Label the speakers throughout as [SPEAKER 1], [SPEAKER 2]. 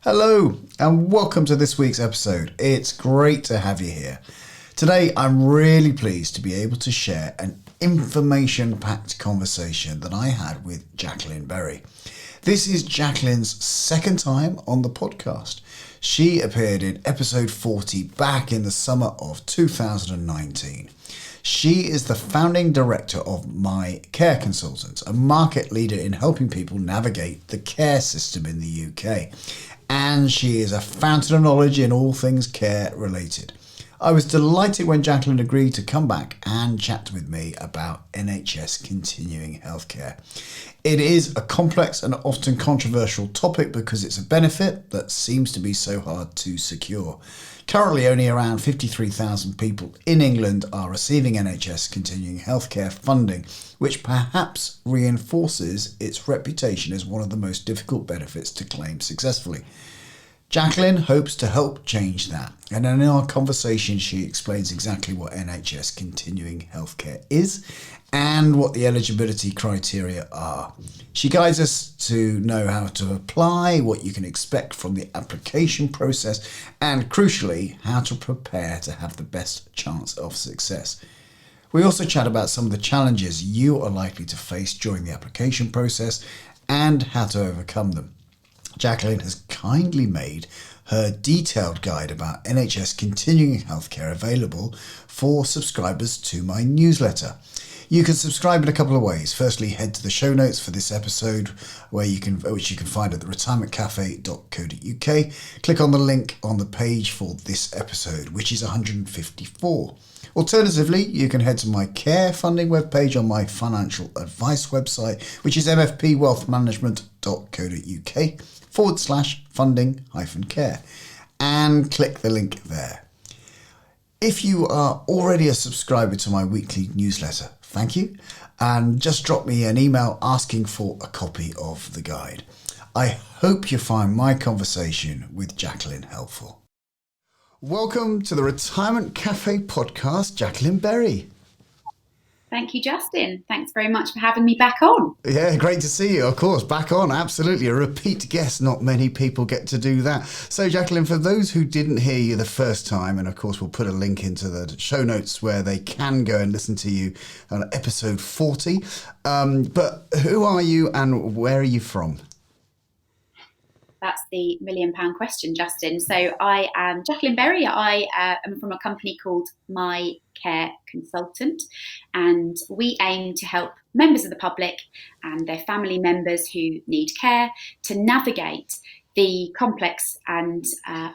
[SPEAKER 1] Hello and welcome to this week's episode. It's great to have you here. Today I'm really pleased to be able to share an information-packed conversation that I had with Jacqueline Berry. This is Jacqueline's second time on the podcast. She appeared in episode 40 back in the summer of 2019. She is the founding director of My Care Consultants, a market leader in helping people navigate the care system in the UK. And she is a fountain of knowledge in all things care related. I was delighted when Jacqueline agreed to come back and chat with me about NHS Continuing Healthcare. It is a complex and often controversial topic because it's a benefit that seems to be so hard to secure. Currently, only around 53,000 people in England are receiving NHS Continuing Healthcare funding, which perhaps reinforces its reputation as one of the most difficult benefits to claim successfully. Jacqueline hopes to help change that, and in our conversation she explains exactly what NHS Continuing Healthcare is and what the eligibility criteria are. She guides us to know how to apply, what you can expect from the application process, and crucially, how to prepare to have the best chance of success. We also chat about some of the challenges you are likely to face during the application process and how to overcome them. Jacqueline has kindly made her detailed guide about NHS Continuing Healthcare available for subscribers to my newsletter. You can subscribe in a couple of ways. Firstly, head to the show notes for this episode, which you can find at theretirementcafe.co.uk. Click on the link on the page for this episode, which is 154. Alternatively, you can head to my care funding webpage on my financial advice website, which is mfpwealthmanagement.co.uk/funding-care, and click the link there. If you are already a subscriber to my weekly newsletter, thank you, and just drop me an email asking for a copy of the guide. I hope you find my conversation with Jacqueline helpful. Welcome to the Retirement Cafe podcast, Jacqueline Berry.
[SPEAKER 2] Thank you, Justin. Thanks very much for having me back on.
[SPEAKER 1] Yeah, great to see you. Of course, back on. Absolutely. A repeat guest. Not many people get to do that. So, Jacqueline, for those who didn't hear you the first time, and of course, we'll put a link into the show notes where they can go and listen to you on episode 40. But who are you and where are you from?
[SPEAKER 2] That's the £1 million question, Justin. So I am Jacqueline Berry. I am from a company called My Care Consultant, and we aim to help members of the public and their family members who need care to navigate the complex and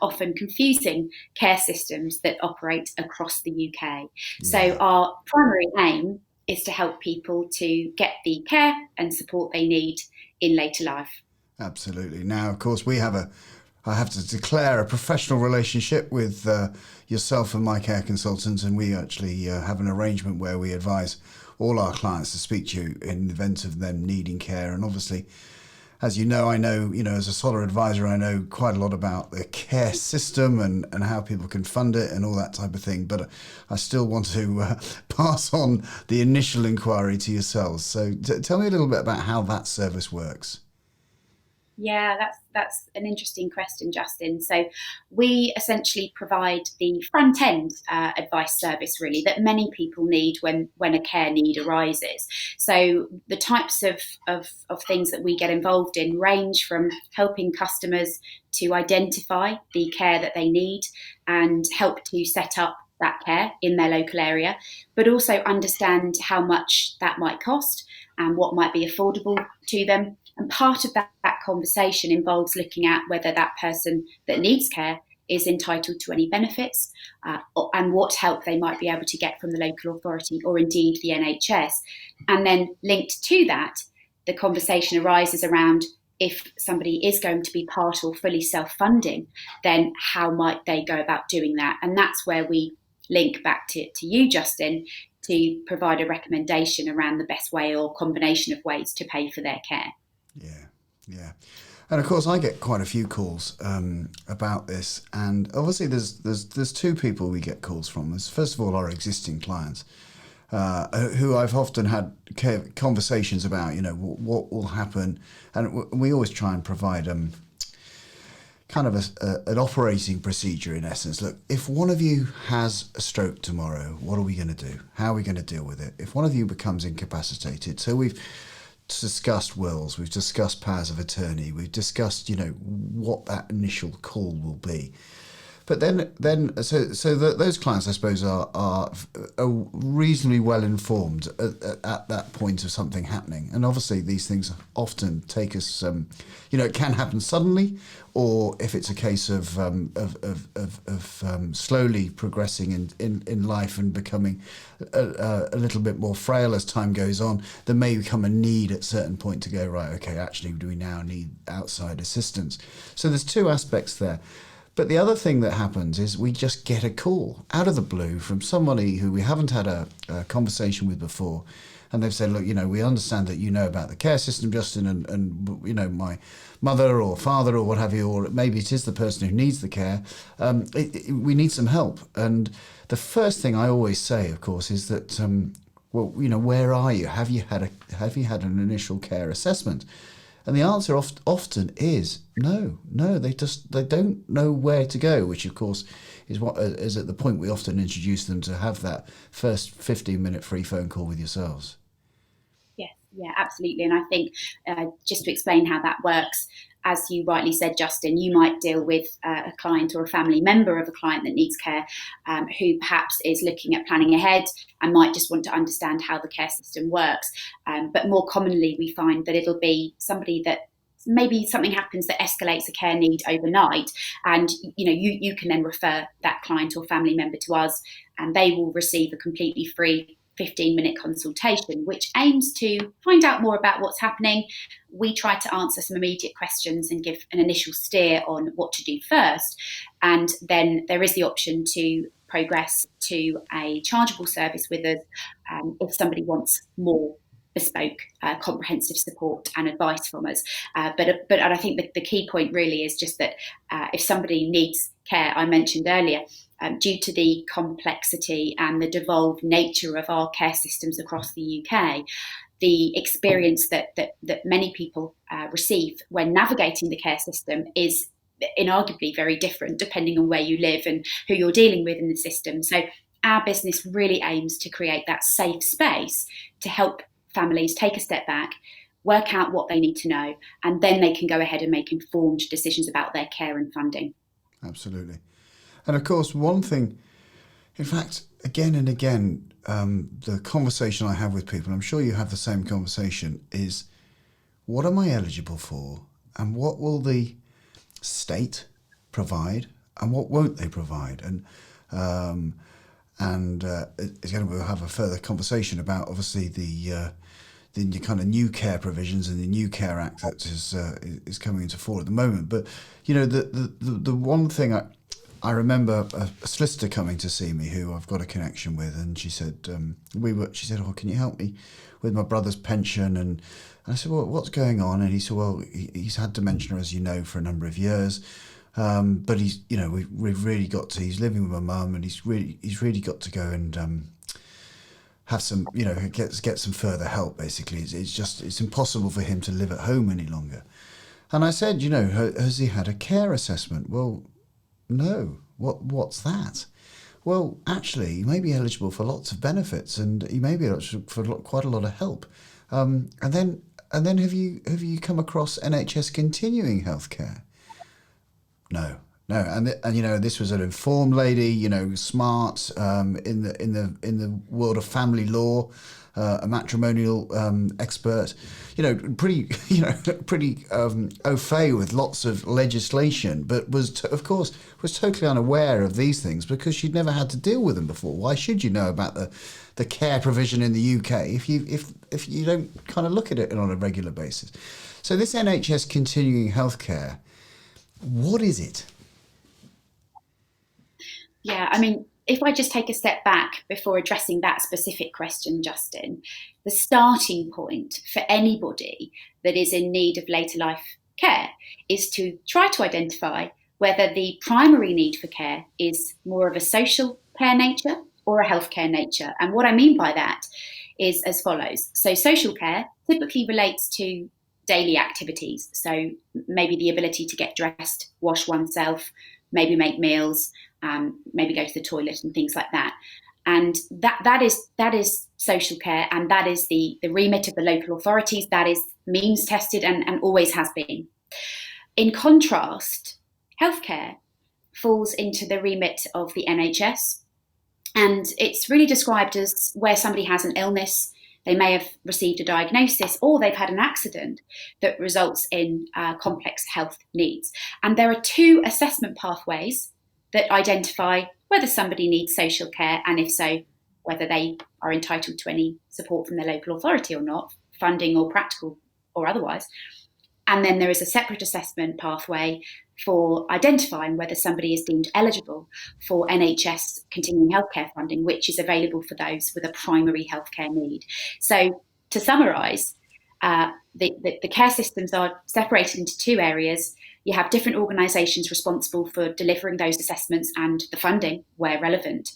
[SPEAKER 2] often confusing care systems that operate across the UK. Yeah. So our primary aim is to help people to get the care and support they need in later life.
[SPEAKER 1] Absolutely. Now, of course, I have to declare a professional relationship with yourself and My Care Consultants, and we actually have an arrangement where we advise all our clients to speak to you in the event of them needing care. And obviously, as you know, as a solid advisor, I know quite a lot about the care system and how people can fund it and all that type of thing. But I still want to pass on the initial inquiry to yourselves. So tell me a little bit about how that service works.
[SPEAKER 2] Yeah, that's an interesting question, Justin. So we essentially provide the front end advice service, really, that many people need when a care need arises. So the types of things that we get involved in range from helping customers to identify the care that they need and help to set up that care in their local area, but also understand how much that might cost and what might be affordable to them. And part of that conversation involves looking at whether that person that needs care is entitled to any benefits and what help they might be able to get from the local authority or indeed the NHS. And then linked to that, the conversation arises around if somebody is going to be part or fully self-funding, then how might they go about doing that? And that's where we link back to you, Justin, to provide a recommendation around the best way or combination of ways to pay for their care.
[SPEAKER 1] Yeah. And of course, I get quite a few calls about this. And obviously, there's two people we get calls from. There's, first of all, our existing clients, who I've often had conversations about, what will happen. And we always try and provide kind kind of an operating procedure in essence. Look, if one of you has a stroke tomorrow, what are we going to do? How are we going to deal with it? If one of you becomes incapacitated, so we've discussed wills, we've discussed powers of attorney, we've discussed, what that initial call will be. But then, those clients, I suppose, are reasonably well informed at that point of something happening. And obviously, these things often take us. It can happen suddenly, or if it's a case of slowly progressing in life and becoming a little bit more frail as time goes on, there may become a need at a certain point to go, right, okay, actually, do we now need outside assistance? So there's two aspects there. But the other thing that happens is we just get a call out of the blue from somebody who we haven't had a conversation with before. And they've said, look, we understand that you know about the care system, Justin, and my mother or father or what have you, or maybe it is the person who needs the care. We need some help. And the first thing I always say, of course, is that, where are you? Have you had an initial care assessment? And the answer often is no. They don't know where to go, which of course is at the point we often introduce them to have that first 15-minute free phone call with yourselves.
[SPEAKER 2] Yes, yeah, absolutely. And I think just to explain how that works, as you rightly said, Justin, you might deal with a client or a family member of a client that needs care who perhaps is looking at planning ahead and might just want to understand how the care system works. But more commonly, we find that it'll be somebody that maybe something happens that escalates a care need overnight, and you can then refer that client or family member to us, and they will receive a completely free 15-minute consultation, which aims to find out more about what's happening. We try to answer some immediate questions and give an initial steer on what to do first. And then there is the option to progress to a chargeable service with us if somebody wants more bespoke, comprehensive support and advice from us. But I think the key point really is just that if somebody needs care, I mentioned earlier, due to the complexity and the devolved nature of our care systems across the UK, the experience that many people receive when navigating the care system is inarguably very different depending on where you live and who you're dealing with in the system. So our business really aims to create that safe space to help families take a step back, work out what they need to know, and then they can go ahead and make informed decisions about their care and funding.
[SPEAKER 1] Absolutely. And of course, one thing, in fact, again and again, the conversation I have with people, I'm sure you have the same conversation, is what am I eligible for and what will the state provide and what won't they provide? And again, we'll have a further conversation about obviously the kind of new care provisions and the new care act that is coming into force at the moment. But the one thing I remember a solicitor coming to see me who I've got a connection with, and she said she said, "Oh, can you help me with my brother's pension?" And I said, "Well, what's going on?" And he said, "Well, he's had dementia, as you know, for a number of years, but he's we've really got to. He's living with my mum, and he's really got to go and have some get some further help. Basically, it's impossible for him to live at home any longer." And I said, "Has he had a care assessment?" "Well, no. What's that?" "Well, actually, he may be eligible for lots of benefits, and he may be eligible for quite a lot of help. And then have you come across NHS Continuing Healthcare?" No. And this was an informed lady, smart, in the world of family law, a matrimonial expert, pretty au fait with lots of legislation, but was totally unaware of these things because she'd never had to deal with them before. Why should you know about the care provision in the UK if you don't kind of look at it on a regular basis? So this NHS Continuing Healthcare, what is it?
[SPEAKER 2] Yeah, I mean, if I just take a step back before addressing that specific question, Justin, the starting point for anybody that is in need of later life care is to try to identify whether the primary need for care is more of a social care nature or a healthcare nature. And what I mean by that is as follows. So social care typically relates to daily activities. So maybe the ability to get dressed, wash oneself, maybe make meals, maybe go to the toilet and things like that. And that is social care, and that is the remit of the local authorities. That is means tested and always has been. In contrast, healthcare falls into the remit of the NHS, and it's really described as where somebody has an illness, they may have received a diagnosis, or they've had an accident that results in complex health needs. And there are two assessment pathways that identify whether somebody needs social care, and if so, whether they are entitled to any support from their local authority or not, funding or practical or otherwise. And then there is a separate assessment pathway for identifying whether somebody is deemed eligible for NHS Continuing Healthcare funding, which is available for those with a primary healthcare need. So to summarise, the care systems are separated into two areas. You have different organisations responsible for delivering those assessments and the funding where relevant.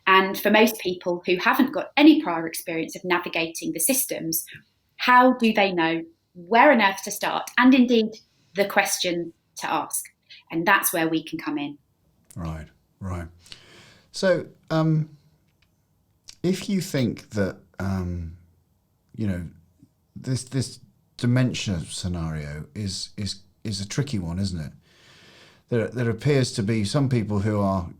[SPEAKER 2] And for most people who haven't got any prior experience of navigating the systems, how do they know where on earth to start, and indeed the question to ask? And that's where we can come in.
[SPEAKER 1] Right. So if you think that, this dementia scenario is a tricky one, isn't it? There appears to be some people who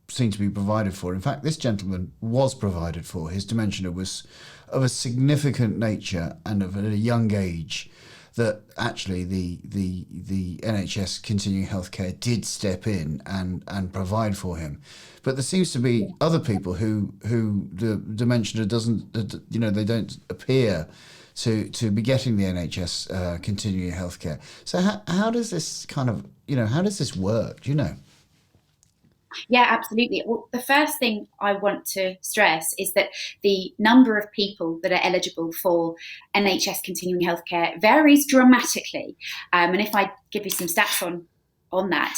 [SPEAKER 1] seem to be provided for. In fact, this gentleman was provided for. His dementia was of a significant nature and of a young age that actually the NHS Continuing Healthcare did step in and provide for him. But there seems to be other people who the dementia doesn't, they don't appear to be getting the NHS Continuing Healthcare. So how does this how does this work? Do you know?
[SPEAKER 2] Yeah, absolutely. Well, the first thing I want to stress is that the number of people that are eligible for NHS Continuing Healthcare varies dramatically. And if I give you some stats on that,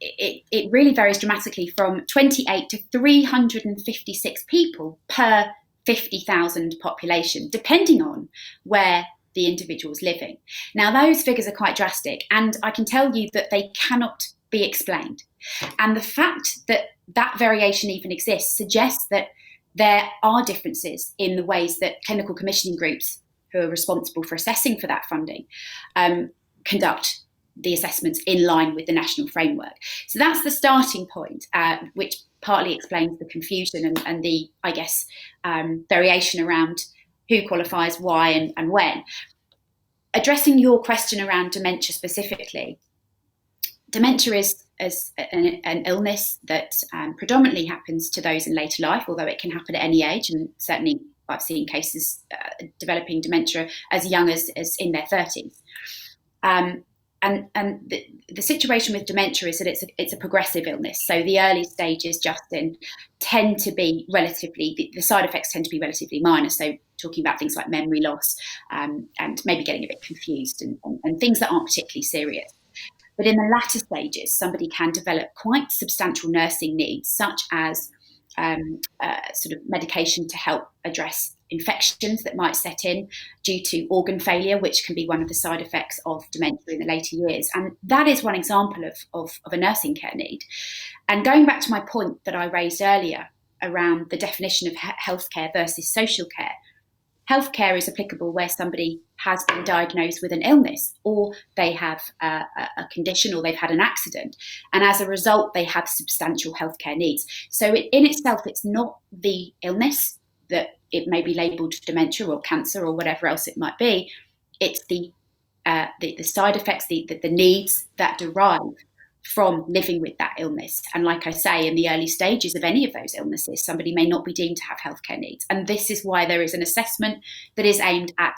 [SPEAKER 2] it really varies dramatically from 28 to 356 people per 50,000 population, depending on where the individual is living. Now, those figures are quite drastic, and I can tell you that they cannot be explained. And the fact that that variation even exists suggests that there are differences in the ways that clinical commissioning groups who are responsible for assessing for that funding conduct the assessments in line with the national framework. So that's the starting point, which partly explains the confusion and the, I guess, variation around who qualifies, why and when. Addressing your question around dementia specifically, dementia is an illness that predominantly happens to those in later life, although it can happen at any age, and certainly I've seen cases developing dementia as young as in their 30s. And the situation with dementia is that it's a progressive illness. So the early stages, Justin, tend to be the side effects tend to be relatively minor. So talking about things like memory loss and maybe getting a bit confused and things that aren't particularly serious. But in the latter stages, somebody can develop quite substantial nursing needs, such as sort of medication to help address infections that might set in due to organ failure, which can be one of the side effects of dementia in the later years. And that is one example of a nursing care need. And going back to my point that I raised earlier around the definition of healthcare versus social care, healthcare is applicable where somebody has been diagnosed with an illness, or they have a condition, or they've had an accident, and as a result they have substantial healthcare needs. So in itself, it's not the illness that it may be labelled dementia or cancer or whatever else it might be. It's the side effects, the needs that derive from living with that illness. And like I say, in the early stages of any of those illnesses, somebody may not be deemed to have healthcare needs. And this is why there is an assessment that is aimed at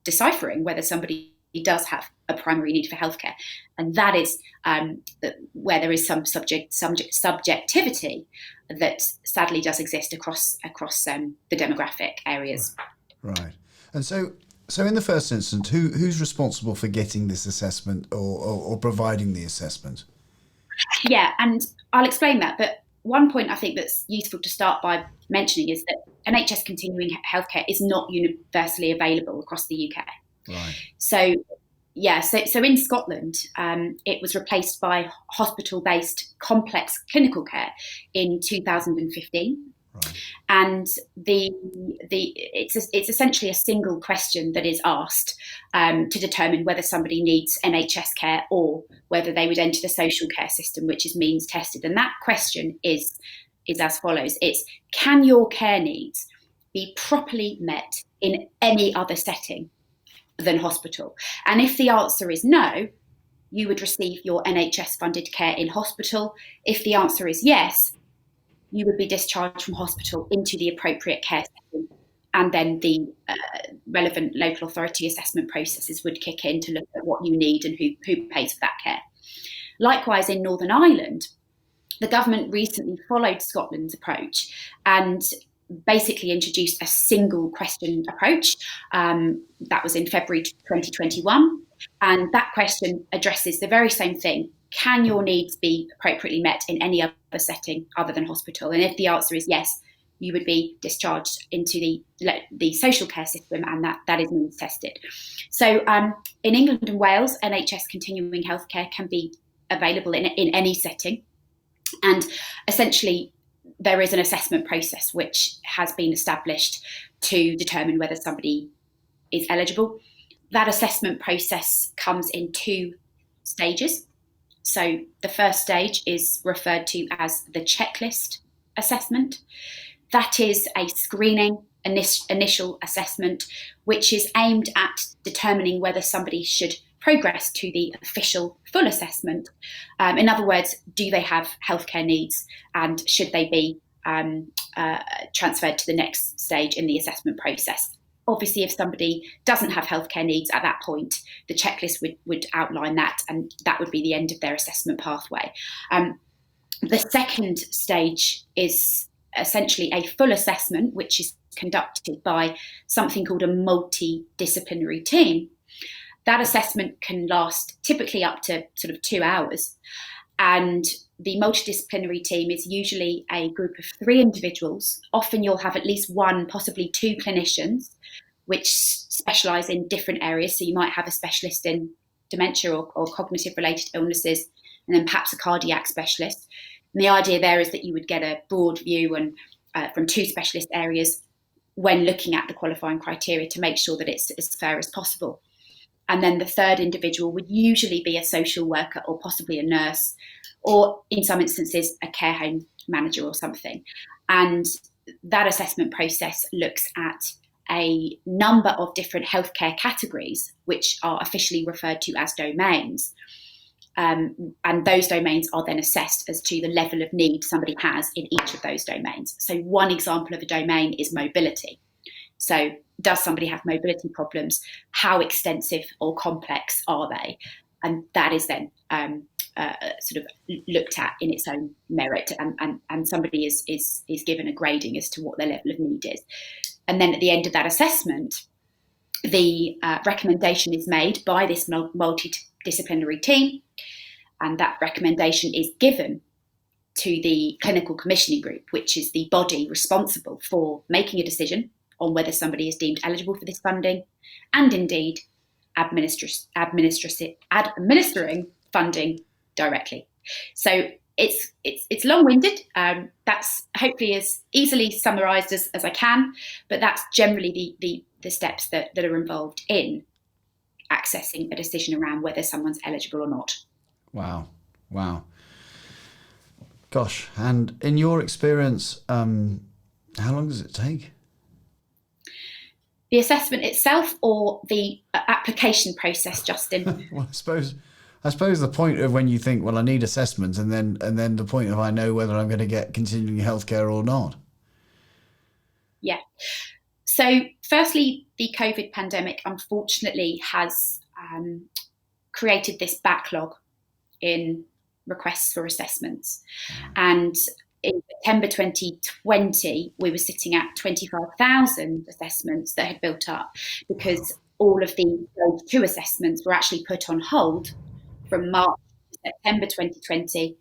[SPEAKER 2] deciphering whether somebody does have a primary need for healthcare. And that is where there is some subjectivity that sadly does exist across the demographic areas.
[SPEAKER 1] Right. And so in the first instance, who's responsible for getting this assessment or providing the assessment?
[SPEAKER 2] Yeah, and I'll explain that. But one point I think that's useful to start by mentioning is that NHS Continuing Healthcare is not universally available across the UK.
[SPEAKER 1] Right.
[SPEAKER 2] So so in Scotland, it was replaced by hospital-based complex clinical care in 2015.
[SPEAKER 1] Right.
[SPEAKER 2] And it's essentially a single question that is asked to determine whether somebody needs NHS care or whether they would enter the social care system, which is means tested. And that question is as follows: it's, can your care needs be properly met in any other setting than hospital? And if the answer is no, you would receive your NHS funded care in hospital. If the answer is yes, you would be discharged from hospital into the appropriate care setting, and then the relevant local authority assessment processes would kick in to look at what you need and who pays for that care. Likewise, in Northern Ireland, the government recently followed Scotland's approach and basically introduced a single question approach. That was in February 2021. And that question addresses the very same thing. Can your needs be appropriately met in any other setting other than hospital? And if the answer is yes, you would be discharged into the social care system, and that is means tested. So in England and Wales, NHS Continuing Healthcare can be available in any setting. And essentially, there is an assessment process which has been established to determine whether somebody is eligible. That assessment process comes in 2 stages. So the first stage is referred to as the checklist assessment. That is a screening initial assessment which is aimed at determining whether somebody should progress to the official full assessment. In other words, do they have healthcare needs, and should they be transferred to the next stage in the assessment process? Obviously, if somebody doesn't have healthcare needs at that point, the checklist would outline that, and that would be the end of their assessment pathway. The second stage is essentially a full assessment, which is conducted by something called a multidisciplinary team. That assessment can last typically up to sort of 2 hours. And the multidisciplinary team is usually a group of 3 individuals. Often you'll have at least 1, possibly 2 clinicians, which specialise in different areas. So you might have a specialist in dementia or cognitive related illnesses, and then perhaps a cardiac specialist. And the idea there is that you would get a broad view and from 2 specialist areas when looking at the qualifying criteria to make sure that it's as fair as possible. And then the third individual would usually be a social worker or possibly a nurse, or in some instances, a care home manager or something. And that assessment process looks at a number of different healthcare categories, which are officially referred to as domains. And those domains are then assessed as to the level of need somebody has in each of those domains. So one example of a domain is mobility. So does somebody have mobility problems? How extensive or complex are they? And that is then sort of looked at in its own merit, and somebody is given a grading as to what their level of need is. And then at the end of that assessment, the recommendation is made by this multidisciplinary team, and that recommendation is given to the clinical commissioning group, which is the body responsible for making a decision on whether somebody is deemed eligible for this funding, and indeed administering funding directly. So it's long-winded. That's hopefully as easily summarised as I can, but that's generally the steps that are involved in accessing a decision around whether someone's eligible or not.
[SPEAKER 1] Wow. Gosh, and in your experience, how long does it take?
[SPEAKER 2] The assessment itself or the application process, Justin?
[SPEAKER 1] Well, I suppose the point of when you think, well, I need assessments, and then the point of I know whether I'm going to get continuing healthcare or not.
[SPEAKER 2] Yeah. So firstly, the COVID pandemic unfortunately has created this backlog in requests for assessments. And in September 2020, we were sitting at 25,000 assessments that had built up, because all of the Stage 2 assessments were actually put on hold from March to September 2020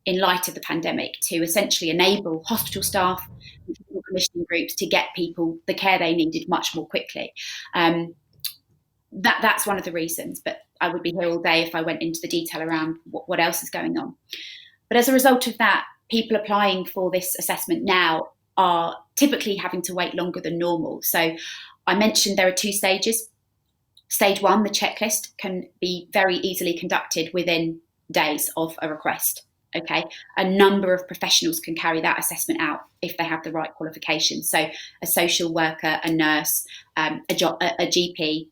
[SPEAKER 2] in light of the pandemic, to essentially enable hospital staff and commissioning groups to get people the care they needed much more quickly. that's one of the reasons, but I would be here all day if I went into the detail around what else is going on. But as a result of that, people applying for this assessment now are typically having to wait longer than normal. So I mentioned there are 2 stages. Stage 1, the checklist, can be very easily conducted within days of a request. Okay, a number of professionals can carry that assessment out if they have the right qualifications. So a social worker, a nurse, a GP,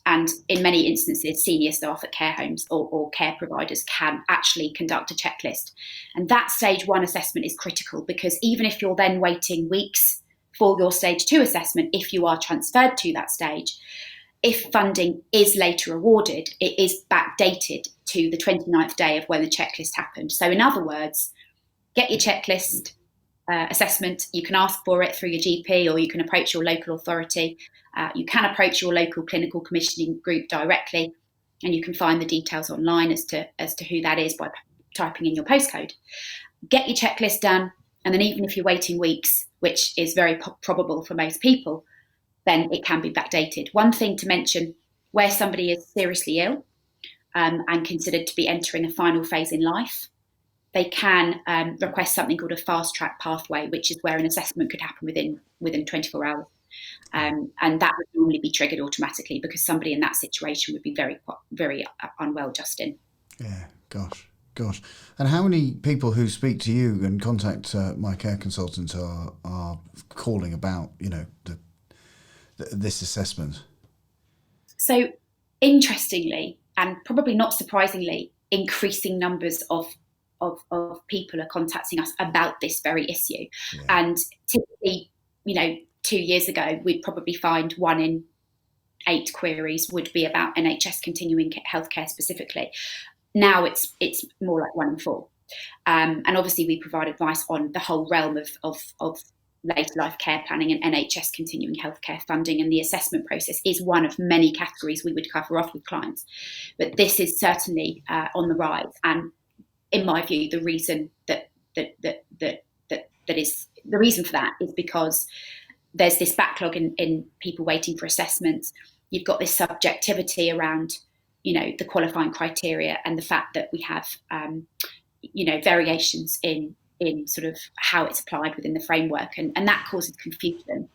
[SPEAKER 2] and in many instances, senior staff at care homes or care providers can actually conduct a checklist. And that stage 1 assessment is critical, because even if you're then waiting weeks for your stage 2 assessment, if you are transferred to that stage, if funding is later awarded, it is backdated to the 29th day of when the checklist happened. So in other words, get your checklist assessment. You can ask for it through your GP, or you can approach your local authority. You can approach your local clinical commissioning group directly, and you can find the details online as to who that is by typing in your postcode. Get your checklist done, and then even if you're waiting weeks, which is very probable for most people, then it can be backdated. One thing to mention, where somebody is seriously ill and considered to be entering a final phase in life, they can request something called a fast track pathway, which is where an assessment could happen within 24 hours. And that would normally be triggered automatically, because somebody in that situation would be very, very unwell, Justin.
[SPEAKER 1] Yeah, gosh. And how many people who speak to you and contact my care consultants are calling about, this assessment?
[SPEAKER 2] So interestingly, and probably not surprisingly, increasing numbers of people are contacting us about this very issue. Yeah. And typically, 2 years ago, we'd probably find 1 in 8 queries would be about NHS Continuing Healthcare specifically. Now it's more like 1 in 4. And obviously we provide advice on the whole realm of later life care planning and NHS Continuing Healthcare funding, and the assessment process is one of many categories we would cover off with clients. But this is certainly on the rise, and in my view, the reason that is the reason for that is because there's this backlog in people waiting for assessments. You've got this subjectivity around, the qualifying criteria, and the fact that we have, variations in sort of how it's applied within the framework, and that causes confusion.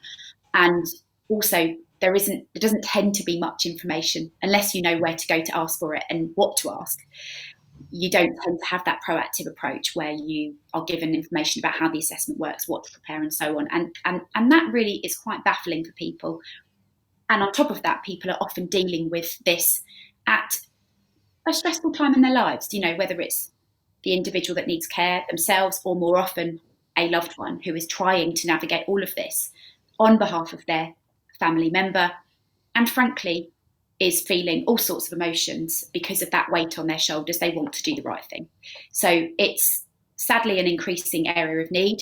[SPEAKER 2] And also there doesn't tend to be much information unless you know where to go to ask for it and what to ask. You don't tend to have that proactive approach where you are given information about how the assessment works, what to prepare, and so on. And that really is quite baffling for people. And on top of that, people are often dealing with this at a stressful time in their lives, whether it's the individual that needs care themselves, or more often a loved one who is trying to navigate all of this on behalf of their family member, and frankly is feeling all sorts of emotions because of that weight on their shoulders. They want to do the right thing. So it's sadly an increasing area of need,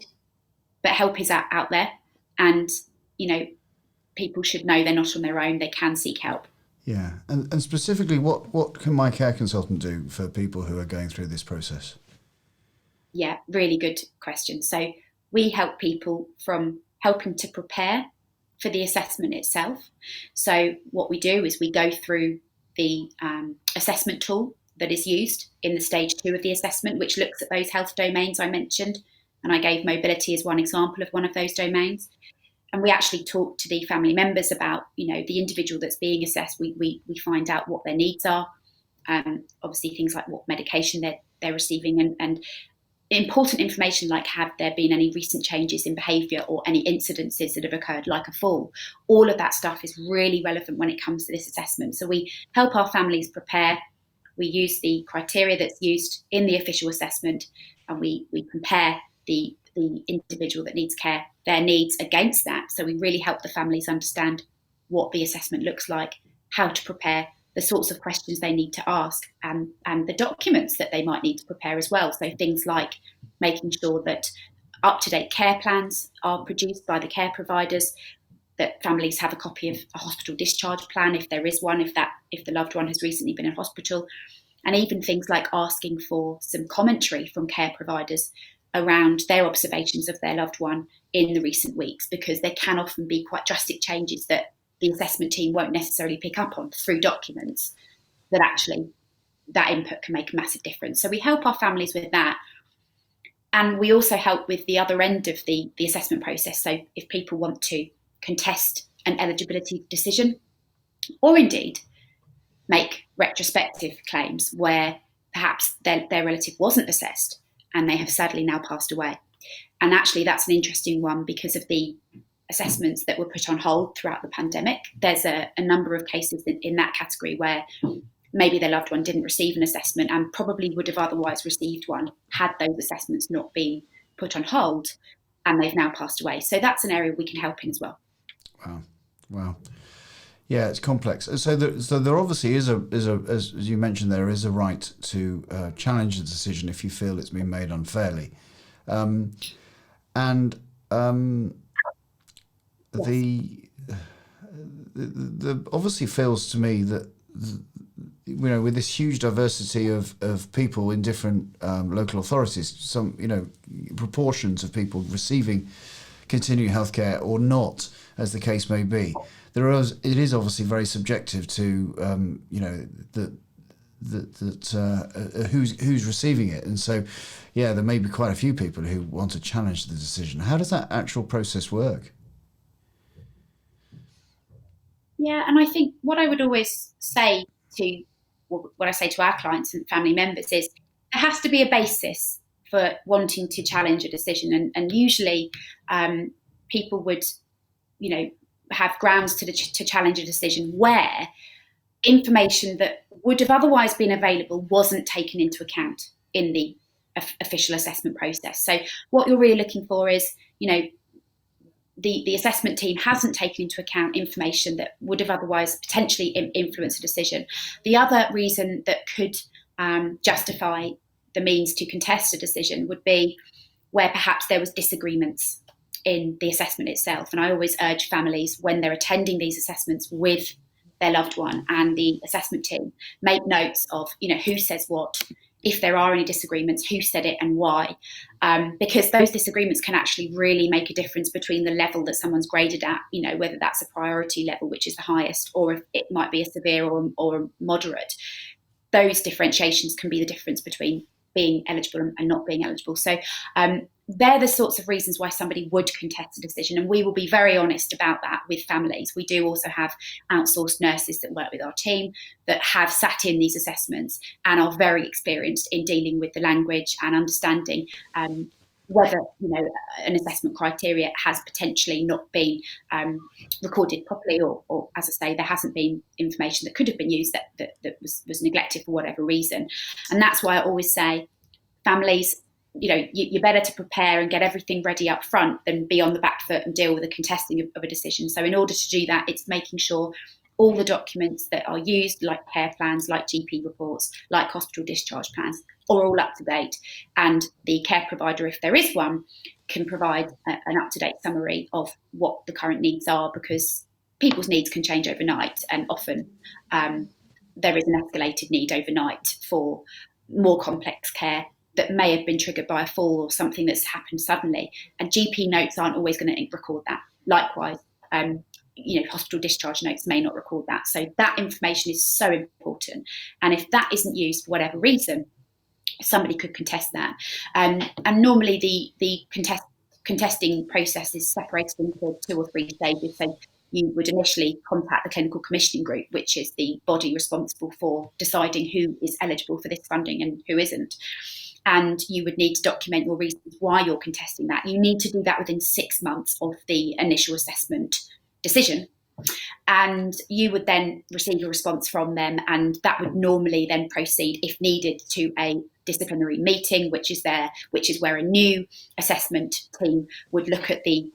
[SPEAKER 2] but help is out there, and people should know they're not on their own. They can seek help.
[SPEAKER 1] Yeah, and specifically, what can my care consultant do for people who are going through this process?
[SPEAKER 2] Yeah, really good question. So we help people from helping to prepare for the assessment itself. So what we do is we go through the assessment tool that is used in the stage 2 of the assessment, which looks at those health domains I mentioned. And I gave mobility as one example of one of those domains. And we actually talk to the family members about, the individual that's being assessed. We find out what their needs are. Obviously things like what medication they're receiving, and important information like have there been any recent changes in behaviour or any incidences that have occurred, like a fall. All of that stuff is really relevant when it comes to this assessment. So we help our families prepare. We use the criteria that's used in the official assessment, and we compare the individual that needs care, their needs against that. So we really help the families understand what the assessment looks like, how to prepare, the sorts of questions they need to ask, and the documents that they might need to prepare as well. So things like making sure that up-to-date care plans are produced by the care providers, that families have a copy of a hospital discharge plan if there is one, if the loved one has recently been in hospital, and even things like asking for some commentary from care providers around their observations of their loved one in the recent weeks, because there can often be quite drastic changes that the assessment team won't necessarily pick up on through documents, that actually that input can make a massive difference. So we help our families with that. And we also help with the other end of the assessment process. So if people want to contest an eligibility decision, or indeed make retrospective claims where perhaps their relative wasn't assessed and they have sadly now passed away. And actually that's an interesting one because of the assessments that were put on hold throughout the pandemic. There's a number of cases in that category where maybe their loved one didn't receive an assessment and probably would have otherwise received one had those assessments not been put on hold, and they've now passed away. So that's an area we can help in as well.
[SPEAKER 1] Wow. Yeah, it's complex. So there obviously is as you mentioned, there is a right to challenge a decision if you feel it's been made unfairly, and the obviously feels to me that with this huge diversity of people in different local authorities, some proportions of people receiving continuing healthcare or not, as the case may be, it is obviously very subjective to who's receiving it, and so there may be quite a few people who want to challenge the decision. How does that actual process work?
[SPEAKER 2] Yeah, and I think what I would always say what I say to our clients and family members is there has to be a basis for wanting to challenge a decision, and usually people would have grounds to challenge a decision where information that would have otherwise been available wasn't taken into account in the official assessment process. So what you're really looking for is, the assessment team hasn't taken into account information that would have otherwise potentially influenced a decision. The other reason that could justify the means to contest a decision would be where perhaps there was disagreements in the assessment itself. And I always urge families, when they're attending these assessments with their loved one and the assessment team, make notes of who says what, if there are any disagreements, who said it and why, because those disagreements can actually really make a difference between the level that someone's graded at, whether that's a priority level, which is the highest, or if it might be a severe or a moderate. Those differentiations can be the difference between being eligible and not being eligible. So they're the sorts of reasons why somebody would contest a decision, and we will be very honest about that with families. We do also have outsourced nurses that work with our team that have sat in these assessments and are very experienced in dealing with the language and understanding whether an assessment criteria has potentially not been recorded properly, or as I say, there hasn't been information that could have been used that was neglected for whatever reason. And that's why I always say, families, you're better to prepare and get everything ready up front than be on the back foot and deal with the contesting of a decision. So in order to do that, it's making sure all the documents that are used, like care plans, like GP reports, like hospital discharge plans, are all up to date. And the care provider, if there is one, can provide an up-to-date summary of what the current needs are, because people's needs can change overnight, and often there is an escalated need overnight for more complex care that may have been triggered by a fall or something that's happened suddenly. And GP notes aren't always going to record that. Likewise, hospital discharge notes may not record that. So that information is so important. And if that isn't used for whatever reason, somebody could contest that. And normally the contesting process is separated into 2 or 3 stages. So you would initially contact the clinical commissioning group, which is the body responsible for deciding who is eligible for this funding and who isn't. And you would need to document your reasons why you're contesting that. You need to do that within 6 months of the initial assessment decision. And you would then receive a response from them, and that would normally then proceed, if needed, to a disciplinary meeting, which is where a new assessment team would look at the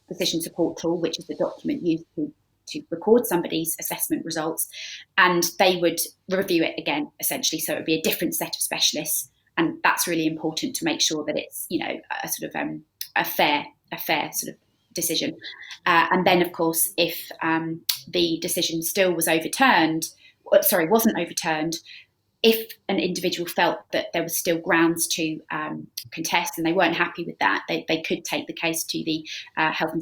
[SPEAKER 2] decision support tool, which is the document used to record somebody's assessment results, and they would review it again, essentially. So it would be a different set of specialists, and that's really important to make sure that it's a sort of a fair sort of decision. And then, of course, if the decision still wasn't overturned, if an individual felt that there was still grounds to contest and they weren't happy with that, they could take the case to the Health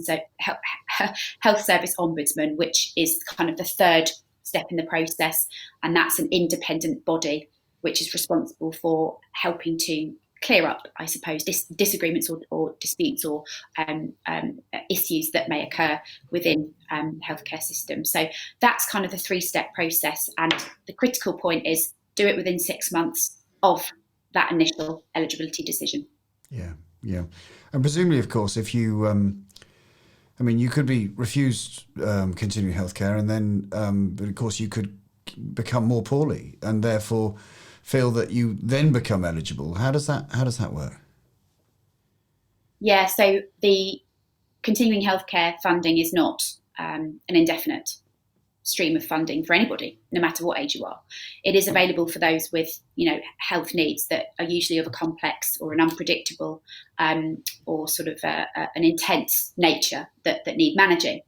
[SPEAKER 2] Service Ombudsman, which is kind of the third step in the process, and that's an independent body which is responsible for helping to clear up, I suppose, disagreements or disputes or issues that may occur within healthcare systems. So that's kind of the 3-step process, and the critical point is do it within 6 months of that initial eligibility decision.
[SPEAKER 1] Yeah. And presumably, of course, if you, you could be refused continuing healthcare, and then, but of course, you could become more poorly, and therefore feel that you then become eligible. How does that work?
[SPEAKER 2] Yeah, so the continuing healthcare funding is not an indefinite stream of funding for anybody, no matter what age you are. It is available for those with, health needs that are usually of a complex or an unpredictable or sort of an intense nature that need managing.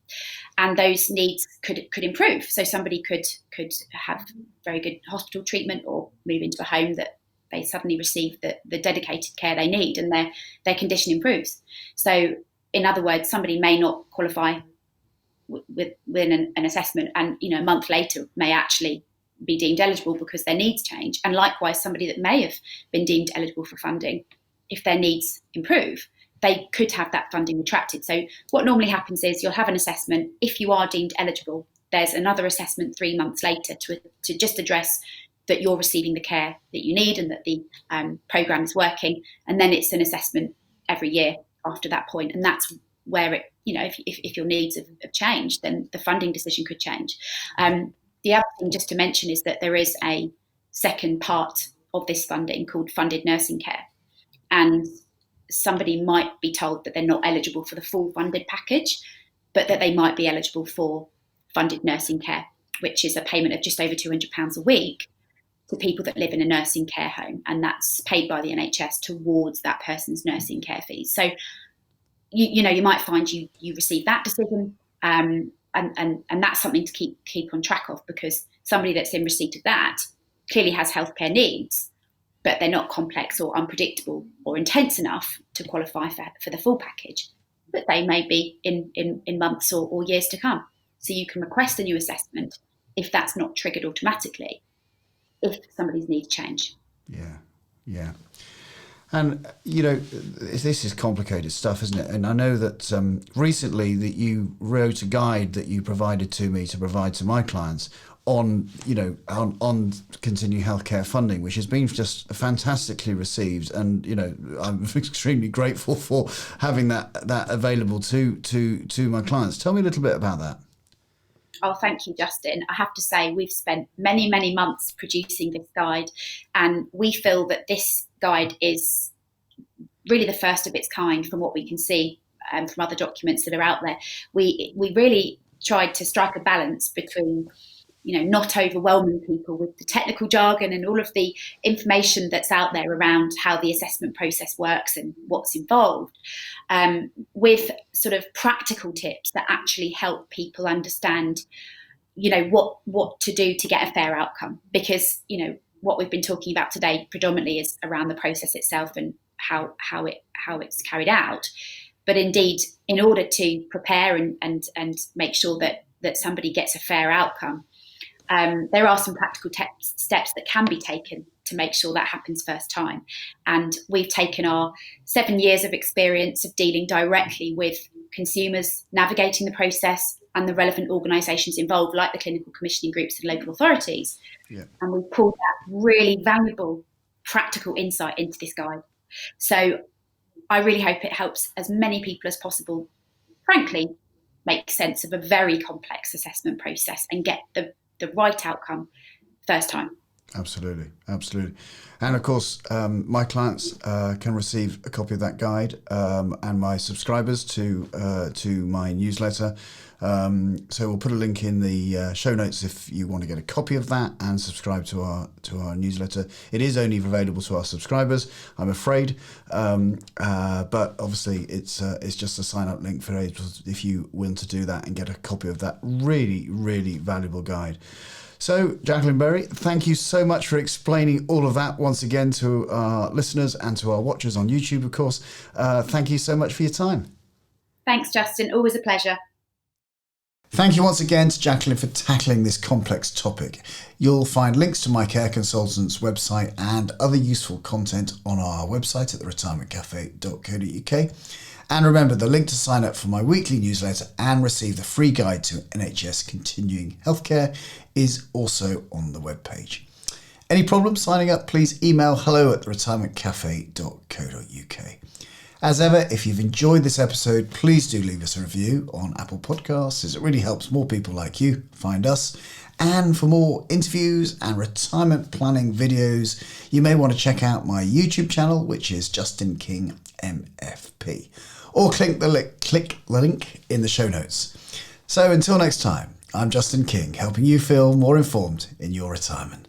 [SPEAKER 2] And those needs could improve. So somebody could have very good hospital treatment or move into a home that they suddenly receive the dedicated care they need, and their condition improves. So in other words, somebody may not qualify within an assessment, and a month later may actually be deemed eligible because their needs change. And likewise, somebody that may have been deemed eligible for funding, if their needs improve, they could have that funding retracted. So what normally happens is you'll have an assessment. If you are deemed eligible, there's another assessment 3 months later to just address that you're receiving the care that you need and that the programme is working. And then it's an assessment every year after that point. And that's where it, if your needs have changed, then the funding decision could change. The other thing just to mention is that there is a second part of this funding called funded nursing care. And somebody might be told that they're not eligible for the full funded package, but that they might be eligible for funded nursing care, which is a payment of just over £200 a week to people that live in a nursing care home. And that's paid by the NHS towards that person's nursing care fees. So, you might find you receive that decision, and that's something to keep on track of, because somebody that's in receipt of that clearly has healthcare needs, but they're not complex or unpredictable or intense enough to qualify for the full package. But they may be in months or years to come. So you can request a new assessment if that's not triggered automatically, if somebody's needs change.
[SPEAKER 1] Yeah. And, this is complicated stuff, isn't it? And I know that recently that you wrote a guide that you provided to me to provide to my clients on continuing healthcare funding, which has been just fantastically received. And, I'm extremely grateful for having that available to my clients. Tell me a little bit about that.
[SPEAKER 2] Oh, thank you, Justin. I have to say, we've spent many, many months producing this guide, and we feel that this guide is really the first of its kind from what we can see from other documents that are out there. We really tried to strike a balance between, not overwhelming people with the technical jargon and all of the information that's out there around how the assessment process works and what's involved, with sort of practical tips that actually help people understand, what to do to get a fair outcome. Because, what we've been talking about today predominantly is around the process itself and how it's carried out. But indeed, in order to prepare and make sure that somebody gets a fair outcome, there are some practical steps that can be taken to make sure that happens first time. And we've taken our 7 years of experience of dealing directly with consumers, navigating the process, and the relevant organisations involved, like the clinical commissioning groups and local authorities. Yeah. And we've pulled that really valuable practical insight into this guide. So I really hope it helps as many people as possible, frankly, make sense of a very complex assessment process and get the right outcome first time.
[SPEAKER 1] Absolutely. And of course, my clients can receive a copy of that guide, and my subscribers to my newsletter. So we'll put a link in the show notes if you want to get a copy of that and subscribe to our newsletter. It is only available to our subscribers, I'm afraid, but obviously it's just a sign up link for if you want to do that and get a copy of that really, really valuable guide. So, Jacqueline Berry, thank you so much for explaining all of that once again to our listeners and to our watchers on YouTube, of course. Thank you so much for your time.
[SPEAKER 2] Thanks, Justin. Always a pleasure.
[SPEAKER 1] Thank you once again to Jacqueline for tackling this complex topic. You'll find links to my care consultant's website and other useful content on our website at theretirementcafe.co.uk. And remember, the link to sign up for my weekly newsletter and receive the free guide to NHS Continuing Healthcare is also on the webpage. Any problems signing up, please email hello@theretirementcafe.co.uk. As ever, if you've enjoyed this episode, please do leave us a review on Apple Podcasts, as it really helps more people like you find us. And for more interviews and retirement planning videos, you may want to check out my YouTube channel, which is Justin King MFP, or click the link in the show notes. So until next time, I'm Justin King, helping you feel more informed in your retirement.